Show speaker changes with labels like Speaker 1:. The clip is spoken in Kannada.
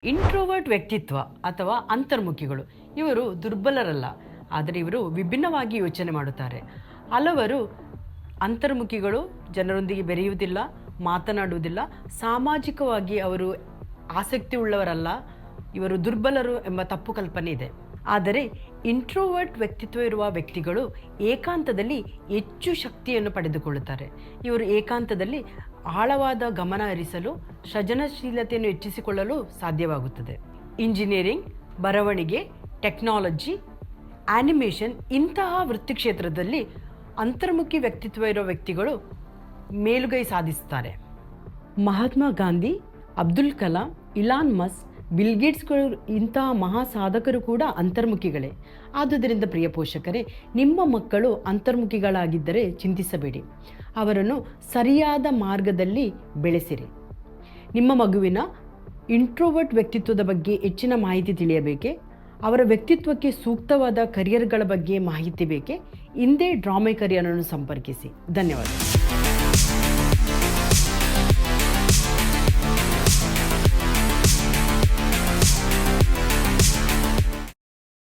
Speaker 1: ಇಂಟ್ರೋವರ್ಟ್ ವ್ಯಕ್ತಿತ್ವ ಅಥವಾ ಅಂತರ್ಮುಖಿಗಳು ಇವರು ದುರ್ಬಲರಲ್ಲ, ಆದರೆ ಇವರು ವಿಭಿನ್ನವಾಗಿ ಯೋಚನೆ ಮಾಡುತ್ತಾರೆ. ಹಲವರು ಅಂತರ್ಮುಖಿಗಳು ಜನರೊಂದಿಗೆ ಬೆರೆಯುವುದಿಲ್ಲ, ಮಾತನಾಡುವುದಿಲ್ಲ, ಸಾಮಾಜಿಕವಾಗಿ ಅವರು ಆಸಕ್ತಿ ಉಳ್ಳವರಲ್ಲ, ಇವರು ದುರ್ಬಲರು ಎಂಬ ತಪ್ಪು ಕಲ್ಪನೆ ಇದೆ. ಆದರೆ ಇಂಟ್ರೋವರ್ಟ್ ವ್ಯಕ್ತಿತ್ವ ಇರುವ ವ್ಯಕ್ತಿಗಳು ಏಕಾಂತದಲ್ಲಿ ಹೆಚ್ಚು ಶಕ್ತಿಯನ್ನು ಪಡೆದುಕೊಳ್ಳುತ್ತಾರೆ. ಇವರು ಏಕಾಂತದಲ್ಲಿ ಆಳವಾದ ಗಮನ ಹರಿಸಲು, ಸೃಜನಶೀಲತೆಯನ್ನು ಹೆಚ್ಚಿಸಿಕೊಳ್ಳಲು ಸಾಧ್ಯವಾಗುತ್ತದೆ. ಇಂಜಿನಿಯರಿಂಗ್, ಬರವಣಿಗೆ, ಟೆಕ್ನಾಲಜಿ, ಆನಿಮೇಷನ್ ಇಂತಹ ವೃತ್ತಿ ಕ್ಷೇತ್ರದಲ್ಲಿ ಅಂತರ್ಮುಖಿ ವ್ಯಕ್ತಿತ್ವ ಇರುವ ವ್ಯಕ್ತಿಗಳು ಮೇಲುಗೈ ಸಾಧಿಸುತ್ತಾರೆ. Mahatma Gandhi, Abdul Kalam, Elon Musk, Bill ಗೇಟ್ಸ್ಗಳು ಇಂತಹ ಮಹಾ ಸಾಧಕರು ಕೂಡ ಅಂತರ್ಮುಖಿಗಳೇ. ಆದುದರಿಂದ ಪ್ರಿಯ ಪೋಷಕರೇ, ನಿಮ್ಮ ಮಕ್ಕಳು ಅಂತರ್ಮುಖಿಗಳಾಗಿದ್ದರೆ ಚಿಂತಿಸಬೇಡಿ, ಅವರನ್ನು ಸರಿಯಾದ ಮಾರ್ಗದಲ್ಲಿ ಬೆಳೆಸಿರಿ. ನಿಮ್ಮ ಮಗುವಿನ ಇಂಟ್ರೋವರ್ಟ್ ವ್ಯಕ್ತಿತ್ವದ ಬಗ್ಗೆ ಹೆಚ್ಚಿನ ಮಾಹಿತಿ ತಿಳಿಯಬೇಕೆ? ಅವರ ವ್ಯಕ್ತಿತ್ವಕ್ಕೆ ಸೂಕ್ತವಾದ ಕರಿಯರ್ಗಳ ಬಗ್ಗೆ ಮಾಹಿತಿ ಬೇಕೆ? ಹಿಂದೆ ಡ್ರಾಮೆ ಕರಿಯರನ್ನು ಸಂಪರ್ಕಿಸಿ. ಧನ್ಯವಾದ.